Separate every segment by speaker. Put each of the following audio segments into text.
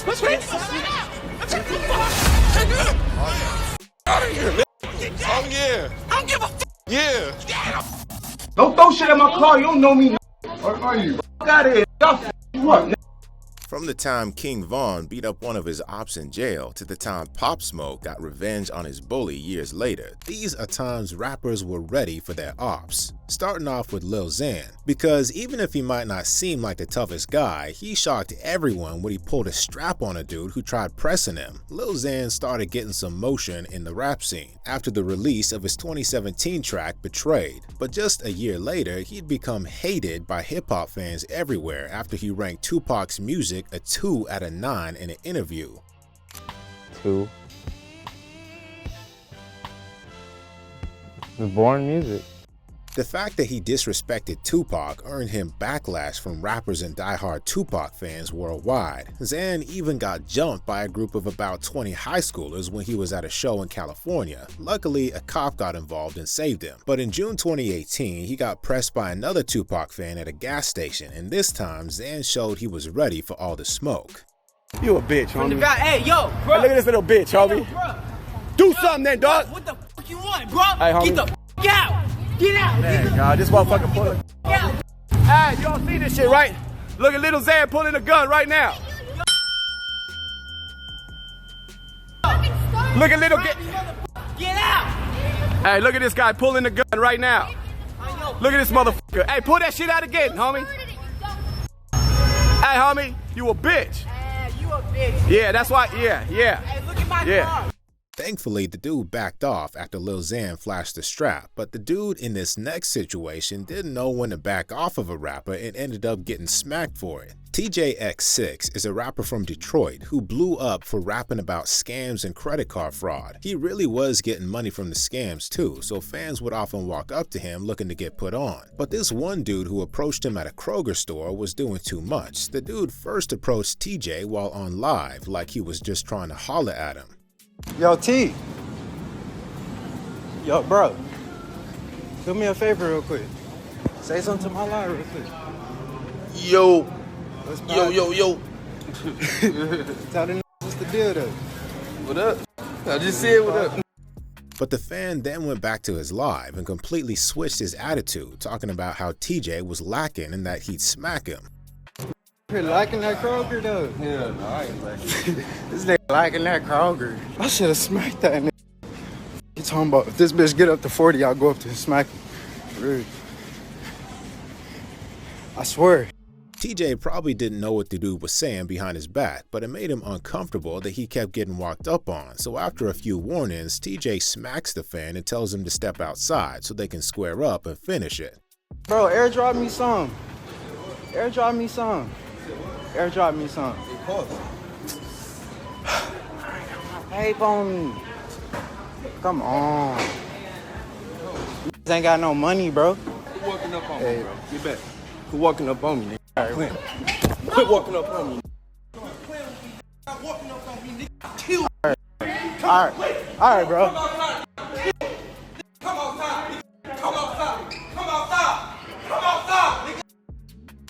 Speaker 1: respect. Out of here, man. Oh, yeah. I don't give a f. Yeah.
Speaker 2: Don't throw shit in my car. You don't know me. What are you? Fuck out of here. Y'all f you up, man.
Speaker 3: From the time King Von beat up one of his ops in jail to the time Pop Smoke got revenge on his bully years later, these are times rappers were ready for their ops. Starting off with Lil Xan, because even if he might not seem like the toughest guy, he shocked everyone when he pulled a strap on a dude who tried pressing him. Lil Xan started getting some motion in the rap scene after the release of his 2017 track Betrayed, but just a year later he'd become hated by hip-hop fans everywhere after he ranked Tupac's music a 2 out of 9 in an interview.
Speaker 4: 2. The boring music.
Speaker 3: The fact that he disrespected Tupac earned him backlash from rappers and diehard Tupac fans worldwide. Xan even got jumped by a group of about 20 high schoolers when he was at a show in California. Luckily, a cop got involved and saved him. But in June 2018, he got pressed by another Tupac fan at a gas station, and this time Xan showed he was ready for all the smoke.
Speaker 5: You a bitch, homie.
Speaker 6: Hey, yo, bro.
Speaker 5: Hey, look at this little bitch, homie.
Speaker 6: Yo,
Speaker 5: do something then, dog.
Speaker 6: What the fuck you want, bro?
Speaker 5: Hey, homie.
Speaker 6: Get the fuck out. Get out!
Speaker 5: Man, God, this motherfucker pulling. Hey, y'all see this shit, right? Look at little Xan pulling a gun right now. Look at little
Speaker 6: Get out!
Speaker 5: Hey, look at this guy pulling the gun right now. Look at this motherfucker. Hey, pull that shit out again, homie. Hey, homie, you a bitch.
Speaker 6: You a bitch.
Speaker 5: Yeah, that's why. Yeah.
Speaker 6: Hey, look at my car.
Speaker 3: Thankfully, the dude backed off after Lil Xan flashed the strap, but the dude in this next situation didn't know when to back off of a rapper and ended up getting smacked for it. TJX6 is a rapper from Detroit who blew up for rapping about scams and credit card fraud. He really was getting money from the scams too, so fans would often walk up to him looking to get put on. But this one dude who approached him at a Kroger store was doing too much. The dude first approached TJ while on live like he was just trying to holler at him.
Speaker 7: Yo, T. Yo, bro. Do me a favor real quick. Say something to my line real quick.
Speaker 1: Yo. Yo.
Speaker 7: Tell them what's the deal though.
Speaker 1: What up? I just said what up.
Speaker 3: But the fan then went back to his live and completely switched his attitude, talking about how TJ was lacking and that he'd smack him.
Speaker 7: You're liking that Kroger though.
Speaker 1: Yeah, no, I ain't like
Speaker 7: This nigga liking that Kroger. I should have smacked that nigga. You talking about if this bitch get up to 40, I'll go up to him smack him. Rude. I swear.
Speaker 3: TJ probably didn't know what the dude was saying behind his back, but it made him uncomfortable that he kept getting walked up on. So after a few warnings, TJ smacks the fan and tells him to step outside so they can square up and finish it.
Speaker 7: Bro, airdrop me some. Airdrop me some. Airdrop me some. Tape on me. Come on. You ain't got no money, bro.
Speaker 1: Quit walking up on me, bro. Get back. Quit walking up on me, nigga.
Speaker 7: Right.
Speaker 1: Quit walking up on me.
Speaker 7: All right, bro.
Speaker 1: Come outside.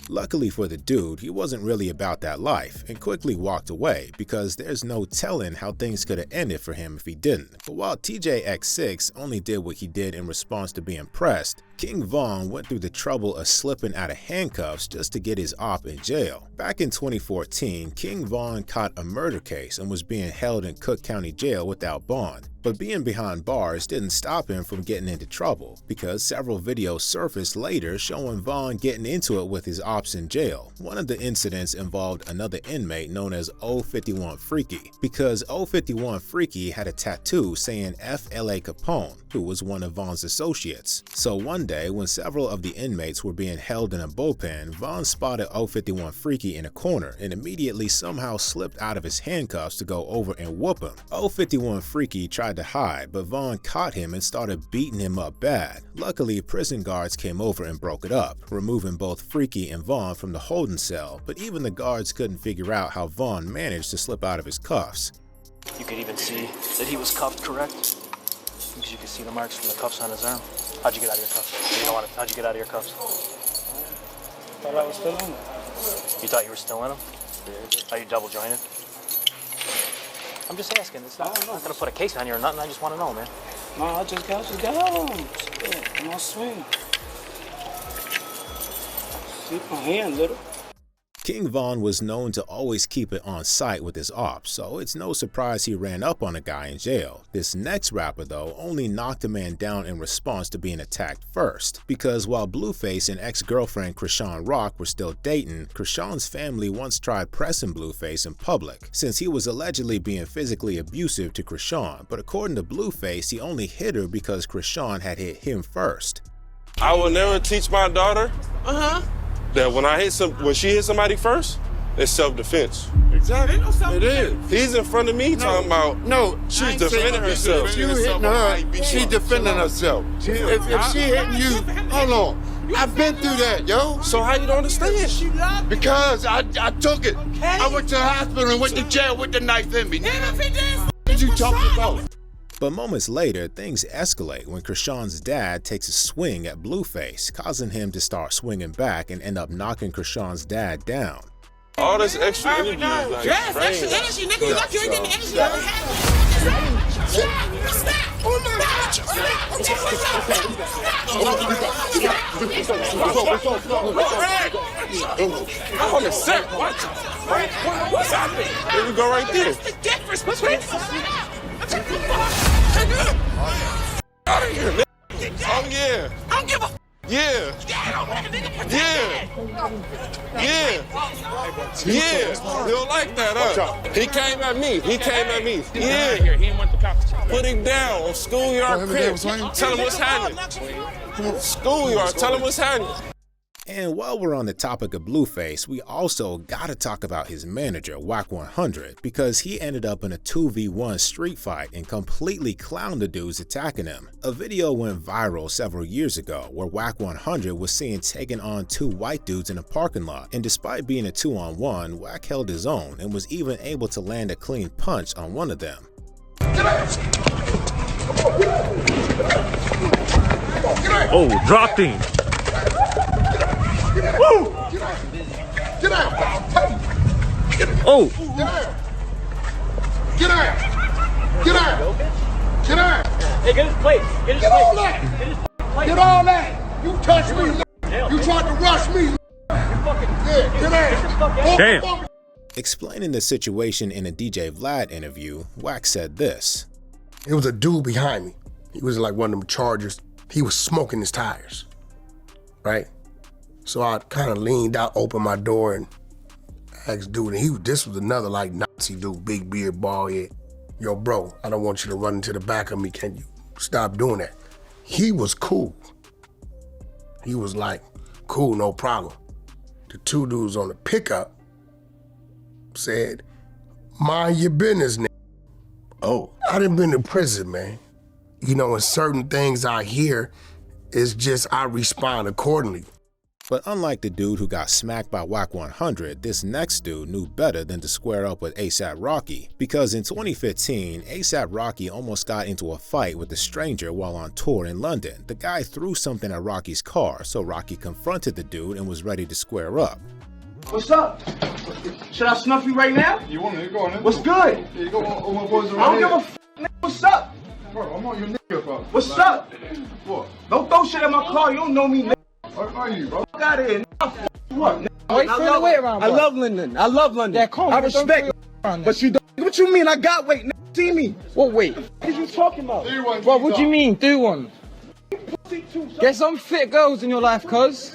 Speaker 3: Luckily for the dude, he wasn't really about that life and quickly walked away because there's no telling how things could have ended for him if he didn't. But while TJX6 only did what he did in response to being pressed, King Von went through the trouble of slipping out of handcuffs just to get his op in jail. Back in 2014, King Von caught a murder case and was being held in Cook County Jail without bond. But being behind bars didn't stop him from getting into trouble, because several videos surfaced later showing Von getting into it with his ops in jail. One of the incidents involved another inmate known as 051 Freaky, because 051 Freaky had a tattoo saying F.L.A. Capone, who was one of Von's associates. So one day, when several of the inmates were being held in a bullpen, Von spotted 051 Freaky in a corner and immediately somehow slipped out of his handcuffs to go over and whoop him. 051 Freaky tried to hide, but Von caught him and started beating him up bad. Luckily, prison guards came over and broke it up, removing both Freaky and Von from the holding cell, but even the guards couldn't figure out how Von managed to slip out of his cuffs.
Speaker 8: You could even see that he was cuffed, correct? Because you could see the marks from the cuffs on his arm. How'd you get out of your cuffs? How'd you get out of your cuffs?
Speaker 7: Thought I was still in it.
Speaker 8: You thought you were still in them? Are you double jointed? I'm just asking. It's not, I'm not gonna put a case on you or nothing. I just want to know, man.
Speaker 9: No, I just got home. Shit, I'm on swing. Keep my hand, little.
Speaker 3: King Von was known to always keep it on site with his ops, so it's no surprise he ran up on a guy in jail. This next rapper, though, only knocked a man down in response to being attacked first, because while Blueface and ex-girlfriend Krishan Rock were still dating, Krishan's family once tried pressing Blueface in public, since he was allegedly being physically abusive to Krishan, but according to Blueface, he only hit her because Krishan had hit him first.
Speaker 1: I will never teach my daughter that when she hits somebody first, it's self-defense.
Speaker 2: Exactly. It is.
Speaker 1: He's in front of me talking about she's defending herself.
Speaker 2: You hitting her, she defending herself. If she hitting you, hold on. I've been through that, yo.
Speaker 1: So how you don't understand?
Speaker 2: Because I took it. I went to the hospital and went to jail with the knife in me. What you talking about?
Speaker 3: But moments later, things escalate when Krishan's dad takes a swing at Blueface, causing him to start swinging back and end up knocking Krishan's dad down.
Speaker 1: All this extra energy is like
Speaker 6: Extra energy, nigga. You like you ain't getting the energy.
Speaker 1: I'm on the set. What's happening? There we go right there. Out of here, nigga. Oh yeah.
Speaker 6: I don't give a
Speaker 1: Yeah. You don't like that, huh? He came at me. Yeah. Put him down on schoolyard crib. Tell him what's happening. Schoolyard. Tell him what's happening.
Speaker 3: And while we're on the topic of Blueface, we also gotta talk about his manager, Wack 100, because he ended up in a 2v1 street fight and completely clowned the dudes attacking him. A video went viral several years ago where Wack 100 was seen taking on two white dudes in a parking lot, and despite being a 2-on-1, Wack held his own and was even able to land a clean punch on one of them.
Speaker 10: Oh, dropped him.
Speaker 2: Woo! Get out!
Speaker 10: Oh!
Speaker 2: Get out! Get out! Get out!
Speaker 8: Hey, get his plate. Get his
Speaker 2: Get
Speaker 8: plate.
Speaker 2: all that! Get all that! You touched me! You tried to rush me! Yeah, get out!
Speaker 10: Damn.
Speaker 3: Explaining the situation in a DJ Vlad interview, Wack said this.
Speaker 11: It was a dude behind me. He was like one of them Chargers. He was smoking his tires, right? So I kind of leaned out, opened my door, and asked dude, and this was another like Nazi dude, big beard, bald head. Yo, bro, I don't want you to run into the back of me. Can you stop doing that? He was cool. He was like, cool, no problem. The two dudes on the pickup said, mind your business, nigga. Oh. I done been to prison, man. You know, and certain things I hear, it's just I respond accordingly.
Speaker 3: But unlike the dude who got smacked by Wack 100, this next dude knew better than to square up with ASAP Rocky, because in 2015, ASAP Rocky almost got into a fight with a stranger while on tour in London. The guy threw something at Rocky's car, so Rocky confronted the dude and was ready to square up.
Speaker 2: What's up? Should I snuff you right now? You want to go on? What's good? Here you go. All my boys are I don't give a f***, nigga. What's up? Bro, I'm on your nigga, bro. What's up? What? Don't throw shit at my car. You don't know me, nigga. Where are you, bro? Fuck out of here, nigga. What, nigga? I love London. I love London. Yeah, I respect but you don't. What you mean? I got weight, nigga. See me.
Speaker 9: What weight?
Speaker 2: What are you talking about?
Speaker 9: Bro, what do you mean, do one? Get some fit girls in your life, cuz.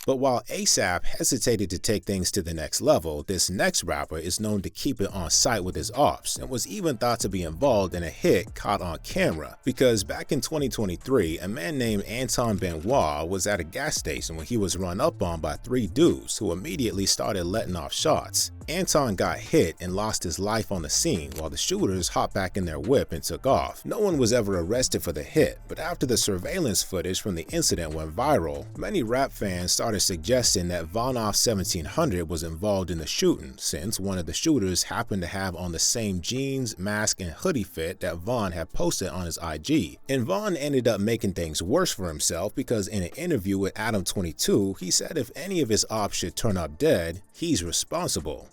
Speaker 3: But while ASAP hesitated to take things to the next level, this next rapper is known to keep it on site with his ops and was even thought to be involved in a hit caught on camera, because back in 2023, a man named Anton Benoit was at a gas station when he was run up on by three dudes who immediately started letting off shots. Anton got hit and lost his life on the scene while the shooters hopped back in their whip and took off. No one was ever arrested for the hit, but after the surveillance footage from the incident went viral, many rap fans started suggesting that Von Off 1700 was involved in the shooting, since one of the shooters happened to have on the same jeans, mask, and hoodie fit that Von had posted on his IG. And Von ended up making things worse for himself, because in an interview with Adam 22, he said if any of his ops should turn up dead, he's responsible.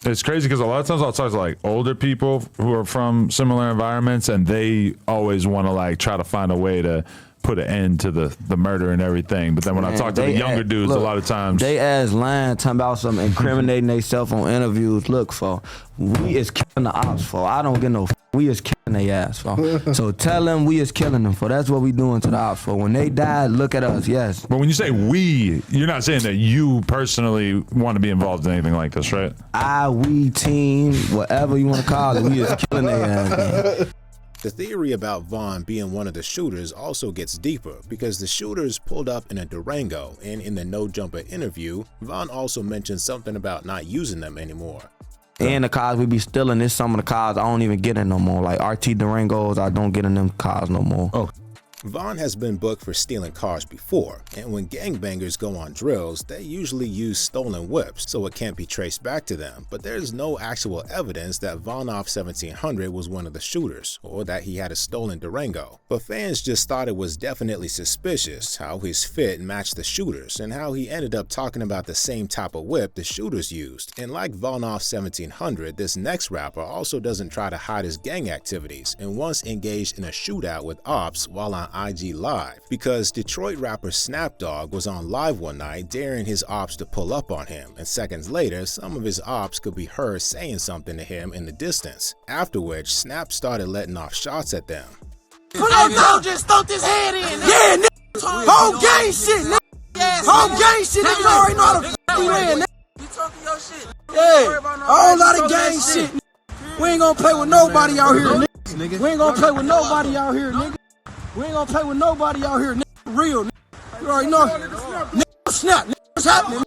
Speaker 12: It's crazy because a lot of times I'll talk to like older people who are from similar environments, and they always want to like try to find a way to put an end to the murder and everything. But then when I talk to the younger dudes, a lot of times
Speaker 13: they ass lying, talking about some incriminating themselves on interviews. Look, for we is killing the ops for. I don't get no. We is killing their ass for. So tell them we is killing them for. That's what we doing to the ops for. When they die, look at us. Yes.
Speaker 12: But when you say we, you're not saying that you personally want to be involved in anything like this, right?
Speaker 13: We, team, whatever you want to call it, we is killing their ass. Man.
Speaker 3: The theory about Vaughn being one of the shooters also gets deeper because the shooters pulled up in a Durango, and in the No Jumper interview, Vaughn also mentioned something about not using them anymore.
Speaker 13: And the cars we be stealing, is some of the cars I don't even get in no more. Like RT Durangos, I don't get in them cars no more.
Speaker 3: Oh. Vaughn has been booked for stealing cars before, and when gangbangers go on drills, they usually use stolen whips, so it can't be traced back to them. But there's no actual evidence that Vaughn Off 1700 was one of the shooters, or that he had a stolen Durango. But fans just thought it was definitely suspicious how his fit matched the shooters, and how he ended up talking about the same type of whip the shooters used. And like Vaughn Off 1700, this next rapper also doesn't try to hide his gang activities, and once engaged in a shootout with Opps while on IG Live, because Detroit rapper Snap Dogg was on live one night daring his ops to pull up on him, and seconds later some of his ops could be heard saying something to him in the distance, after which Snap started letting off shots at them.
Speaker 6: Pull up, dog, just throw this head in.
Speaker 14: Yeah, nigga. Whole gang shit, nigga. Whole gang shit, nigga. You already know how the f*** we win, nigga.
Speaker 6: You talking your shit.
Speaker 14: Yeah, a whole lot of gang shit, nigga. We ain't gonna play with nobody out here, nigga. We ain't gonna play with nobody out here, nigga. We ain't gonna play with nobody out here, nigga. Real, nigga. You already know. Nigga, snap, nigga. What's happening?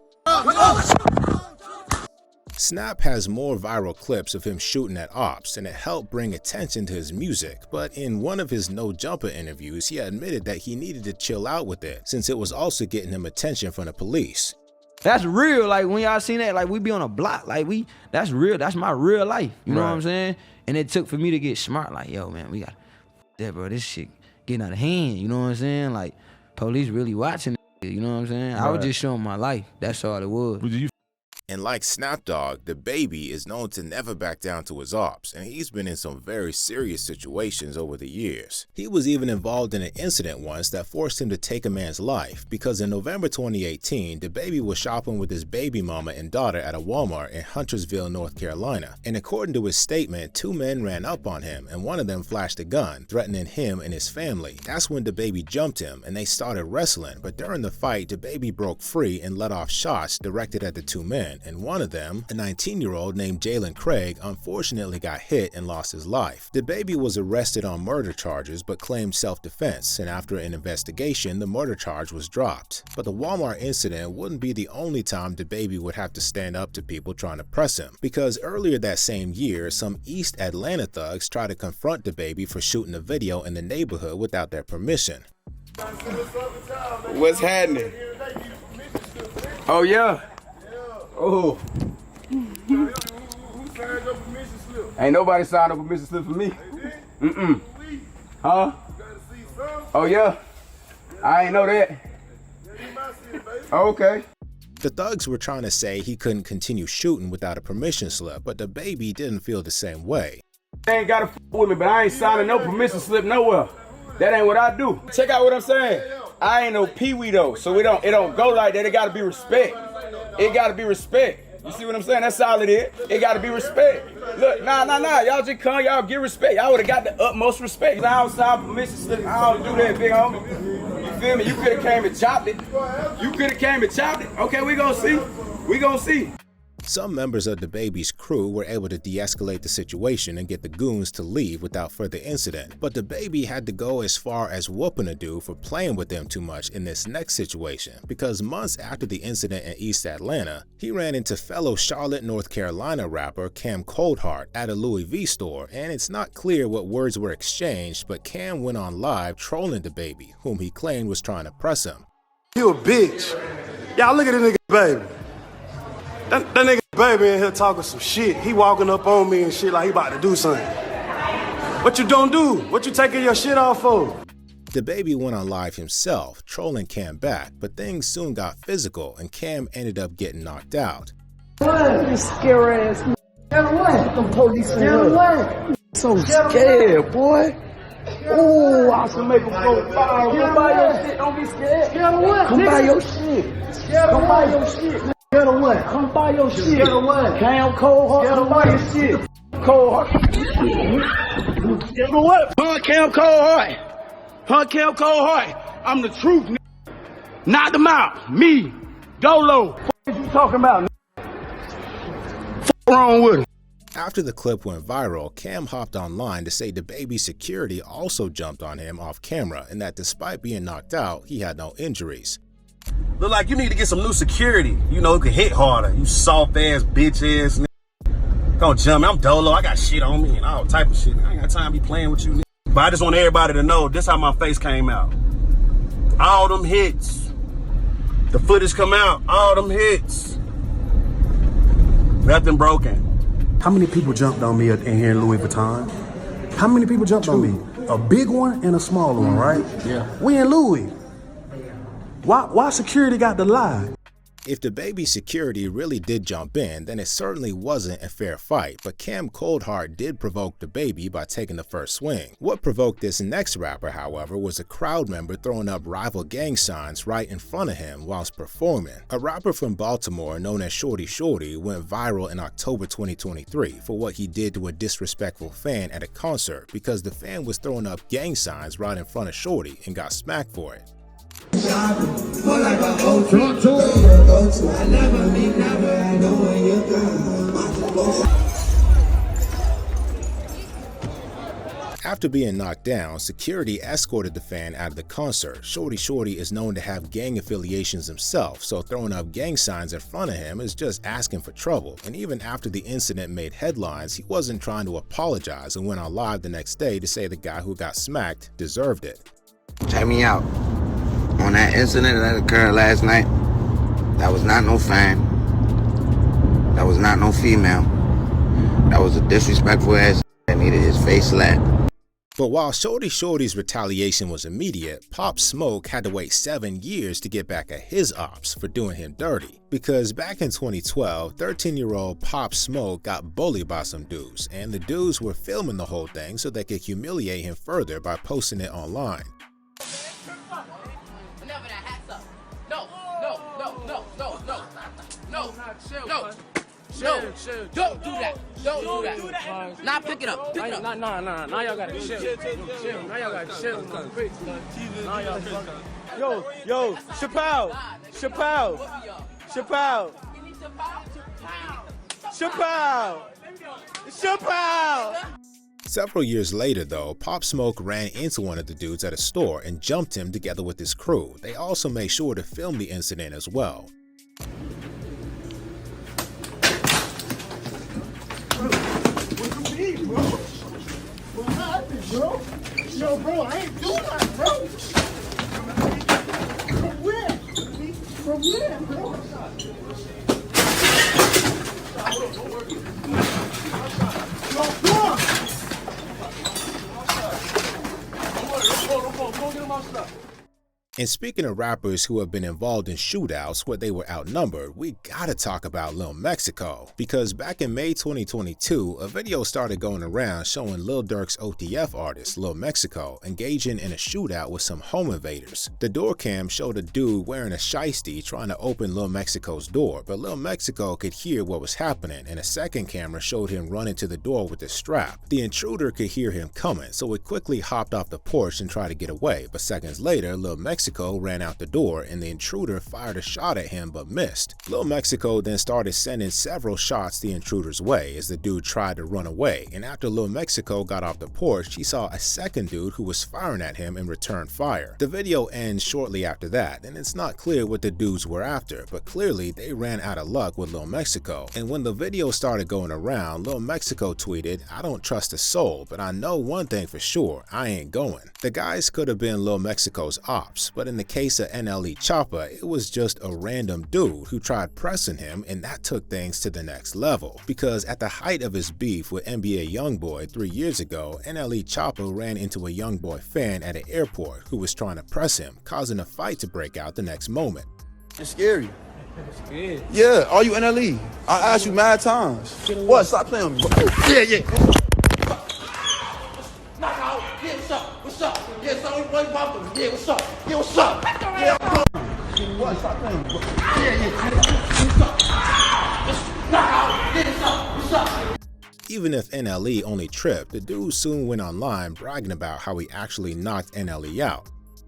Speaker 3: Snap has more viral clips of him shooting at Opps, and it helped bring attention to his music, but in one of his No Jumper interviews, he admitted that he needed to chill out with it, since it was also getting him attention from the police.
Speaker 13: That's real. Like when y'all seen that, like we be on a block, like that's real. That's my real life. You know what I'm saying? And it took for me to get smart. Like, yo, man, we got that, bro. This shit getting out of hand. You know what I'm saying? Like, police really watching. You know what I'm saying? I was just showing my life. That's all it was.
Speaker 3: And like Snap Dogg, the baby is known to never back down to his ops, and he's been in some very serious situations over the years. He was even involved in an incident once that forced him to take a man's life, because in November 2018, the baby was shopping with his baby mama and daughter at a Walmart in Huntersville, North Carolina. And according to his statement, two men ran up on him, and one of them flashed a gun, threatening him and his family. That's when the baby jumped him, and they started wrestling, but during the fight, the baby broke free and let off shots directed at the two men. And one of them, a 19-year-old named Jalen Craig, unfortunately got hit and lost his life. The baby was arrested on murder charges but claimed self-defense, and after an investigation, the murder charge was dropped. But the Walmart incident wouldn't be the only time the baby would have to stand up to people trying to press him, because earlier that same year, some East Atlanta thugs tried to confront the baby for shooting a video in the neighborhood without their permission.
Speaker 5: What's happening? Oh, yeah. Oh. Ain't nobody signed up a permission slip for me. Mm-mm. Huh? Oh, yeah? I ain't know that. Okay.
Speaker 3: The thugs were trying to say he couldn't continue shooting without a permission slip, but the baby didn't feel the same way.
Speaker 5: They ain't gotta f with me, but I ain't signing no permission slip nowhere. That ain't what I do. Check out what I'm saying. I ain't no peewee though, so it don't go like that. It gotta be respect. It gotta be respect. You see what I'm saying? That's all it is. It gotta be respect. Look, nah. Y'all just come, y'all give respect. Y'all would've got the utmost respect. I don't sign permission slip. I don't do that, big homie. You feel me? You could've came and chopped it. Okay, we gonna see. We gonna see.
Speaker 3: Some members of the baby's crew were able to de-escalate the situation and get the goons to leave without further incident, but the baby had to go as far as whooping a dude for playing with them too much in this next situation, because months after the incident in East Atlanta, he ran into fellow Charlotte, North Carolina rapper Cam Coldheart at a Louis V store, and it's not clear what words were exchanged, but Cam went on live trolling the baby, whom he claimed was trying to press him.
Speaker 15: You a bitch. Y'all look at this nigga baby. That nigga baby in here talking some shit. He walking up on me and shit like he about to do something. What you don't do? What you taking your shit off for?
Speaker 3: The baby went on live himself, trolling Cam back, but things soon got physical and Cam ended up getting knocked out.
Speaker 16: You scary ass.
Speaker 14: Get away. Them police in here. So scared, boy. Ooh, I should make them go fire. Come buy your shit. Don't be scared. Get away. Come buy your shit. Come buy your shit. Get away. Come buy your shit. Get away. Cam Cold Heart. Come buy your shit. Cold Heart. Get away. Hunt Cam Cold Heart. Hunt Cam Cold Heart. I'm the truth, nigga. Knock them out. Me. Dolo. What you talking about, nigga? What's wrong with him?
Speaker 3: After the clip went viral, Cam hopped online to say the baby's security also jumped on him off camera and that despite being knocked out, he had no injuries.
Speaker 15: Look like you need to get some new security. You know, it could hit harder. You soft ass, bitch ass nigga. Don't jump me. I'm Dolo. I got shit on me and all type of shit. I ain't got time to be playing with you, nigga. But I just want everybody to know this how my face came out. All them hits. The footage come out. All them hits. Nothing broken. How many people jumped on me in here in Louis Vuitton? How many people jumped on me? A big one and a smaller one, right? Yeah. We in Louis. Why security got to lie?
Speaker 3: If the baby's security really did jump in, then it certainly wasn't a fair fight, but Cam Coldheart did provoke the baby by taking the first swing. What provoked this next rapper, however, was a crowd member throwing up rival gang signs right in front of him whilst performing. A rapper from Baltimore known as Shorty Shorty went viral in October 2023 for what he did to a disrespectful fan at a concert because the fan was throwing up gang signs right in front of Shorty and got smacked for it. After being knocked down, security escorted the fan out of the concert. Shorty Shorty is known to have gang affiliations himself, so throwing up gang signs in front of him is just asking for trouble. And even after the incident made headlines, he wasn't trying to apologize and went on live the next day to say the guy who got smacked deserved it.
Speaker 16: Check me out. On that incident that occurred last night, that was not no fan. That was not no female. That was a disrespectful ass that needed his face slapped.
Speaker 3: But while Shorty Shorty's retaliation was immediate, Pop Smoke had to wait 7 years to get back at his ops for doing him dirty. Because back in 2012, 13-year-old Pop Smoke got bullied by some dudes, and the dudes were filming the whole thing so they could humiliate him further by posting it online.
Speaker 6: No, don't do that. Don't do that. Nah, pick it up. Pick it up. Nah. Now y'all gotta chill. Now y'all gotta chill.
Speaker 9: Yo, Chappelle.
Speaker 3: Several years later though, Pop Smoke ran into one of the dudes at a store and jumped him together with his crew. They also made sure to film the incident as well.
Speaker 14: What happened, bro? Yo, bro, I ain't doing that, bro. From where? From where, bro?
Speaker 3: And speaking of rappers who have been involved in shootouts where they were outnumbered, we gotta talk about Lil Mexico. Because back in May 2022, a video started going around showing Lil Durk's OTF artist, Lil Mexico, engaging in a shootout with some home invaders. The door cam showed a dude wearing a shiesty trying to open Lil Mexico's door, but Lil Mexico could hear what was happening, and a second camera showed him running to the door with a strap. The intruder could hear him coming, so it quickly hopped off the porch and tried to get away, but seconds later, Lil Mexico ran out the door and the intruder fired a shot at him but missed. Lil Mexico then started sending several shots the intruder's way as the dude tried to run away, and after Lil Mexico got off the porch, he saw a second dude who was firing at him and returned fire. The video ends shortly after that, and it's not clear what the dudes were after, but clearly they ran out of luck with Lil Mexico. And when the video started going around, Lil Mexico tweeted, "I don't trust a soul, but I know one thing for sure, I ain't going." The guys could have been Lil Mexico's ops, but in the case of NLE Choppa, it was just a random dude who tried pressing him, and that took things to the next level. Because at the height of his beef with NBA YoungBoy 3 years ago, NLE Choppa ran into a YoungBoy fan at an airport who was trying to press him, causing a fight to break out the next moment.
Speaker 2: It's scary. Yeah, are you NLE? I asked you mad times. What? Stop playing with me. Yeah, yeah.
Speaker 14: Knock out. Yeah, what's up? What's up? Yeah, so what about them? Yeah, what's up? Yeah, what's up? Yeah, what? Stop playing with me. Yeah. What's up? Knock out. Yeah, what's up? What's up?
Speaker 3: Even if NLE only tripped, the dude soon went online bragging about how he actually knocked NLE out.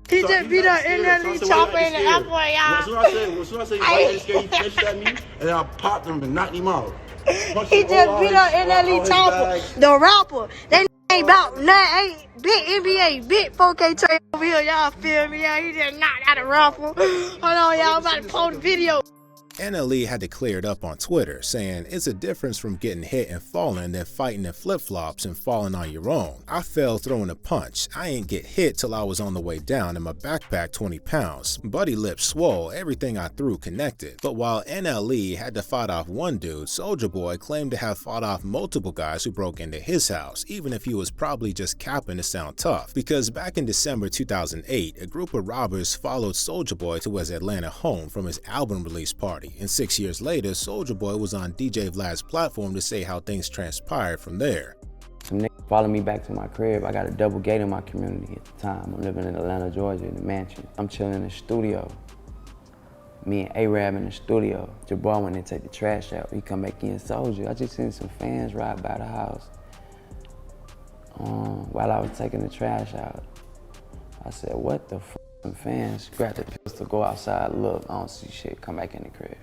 Speaker 17: He just beat up NLE chopper in the airport, y'all.
Speaker 2: As soon as I say he scared, he flinched at me, and then I popped him and knocked him out.
Speaker 17: He just beat up NLE chopper, the rapper. They ain't about nothing, ain't big NBA, big 4K Trey over here, y'all feel me? Yeah, he just knocked out a rapper. Hold on, y'all, I'm about to post the video.
Speaker 3: NLE had to clear it up on Twitter, saying it's a difference from getting hit and falling than fighting in flip-flops and falling on your own. I fell throwing a punch. I ain't get hit till I was on the way down and my backpack 20 pounds. Buddy lips swole, everything I threw connected. But while NLE had to fight off one dude, Soulja Boy claimed to have fought off multiple guys who broke into his house, even if he was probably just capping to sound tough. Because back in December 2008, a group of robbers followed Soulja Boy to his Atlanta home from his album release party. And 6 years later, Soulja Boy was on DJ Vlad's platform to say how things transpired from there.
Speaker 18: Some niggas followed me back to my crib. I got a double gate in my community at the time. I'm living in Atlanta, Georgia, in the mansion. I'm chilling in the studio. Me and A-Rab in the studio. Jabbar went and take the trash out. He come back in, Soulja. I just seen some fans ride by the house while I was taking the trash out. I said, what the f***? Some fans grabbed the pistol, go outside, look, I don't see shit, come back in the crib.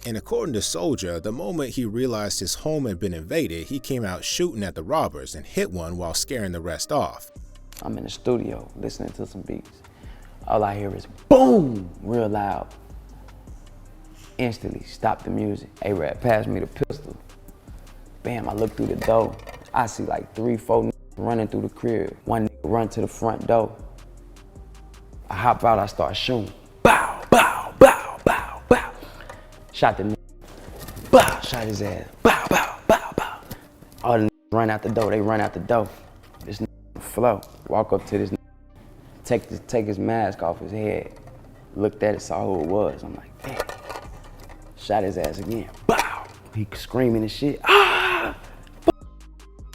Speaker 3: And according to Soulja, the moment he realized his home had been invaded, he came out shooting at the robbers and hit one while scaring the rest off.
Speaker 18: I'm in the studio listening to some beats. All I hear is boom, real loud. Instantly stop the music. A-Rap passed me the pistol. Bam, I look through the door. I see like 3, 4 running through the crib. One nigga run to the front door. I hop out, I start shooting. Bow, bow, bow, bow, bow. Shot the nigga. Bow, shot his ass. Bow, bow, bow, bow. All the niggas run out the door, they run out the door. This nigga flow, walk up to this nigga, take his mask off his head. Looked at it, saw who it was. I'm like, damn. Shot his ass again. Bow. He screaming and shit. Ah!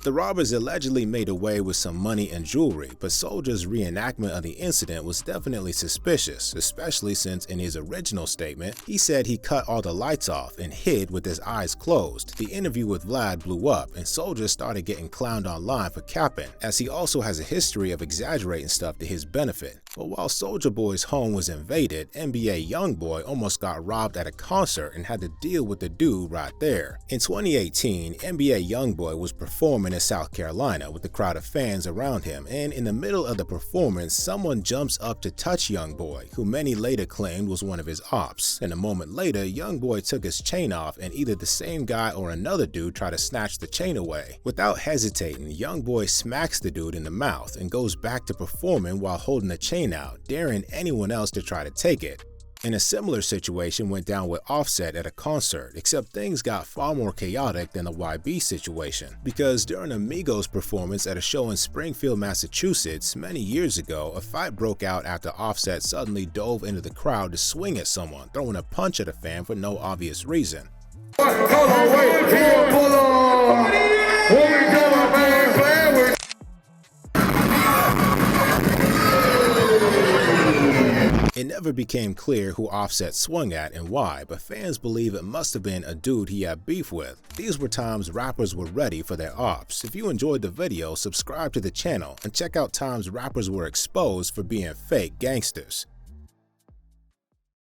Speaker 3: The robbers allegedly made away with some money and jewelry, but Soulja's reenactment of the incident was definitely suspicious, especially since in his original statement, he said he cut all the lights off and hid with his eyes closed. The interview with Vlad blew up and Soulja started getting clowned online for capping, as he also has a history of exaggerating stuff to his benefit. But while Soulja Boy's home was invaded, NBA Youngboy almost got robbed at a concert and had to deal with the dude right there. In 2018, NBA Youngboy was performing in South Carolina with a crowd of fans around him, and in the middle of the performance, someone jumps up to touch Youngboy, who many later claimed was one of his ops. And a moment later, Youngboy took his chain off and either the same guy or another dude tried to snatch the chain away. Without hesitating, Youngboy smacks the dude in the mouth and goes back to performing while holding the chain out, daring anyone else to try to take it. And a similar situation went down with Offset at a concert, except things got far more chaotic than the YB situation. Because during a Migos performance at a show in Springfield, Massachusetts, many years ago, a fight broke out after Offset suddenly dove into the crowd to swing at someone, throwing a punch at a fan for no obvious reason.
Speaker 14: Hold on, wait, pull on. What we doing, man? Playing with
Speaker 3: It never became clear who Offset swung at and why, but fans believe it must have been a dude he had beef with. These were times rappers were ready for their ops. If you enjoyed the video, subscribe to the channel and check out times rappers were exposed for being fake gangsters.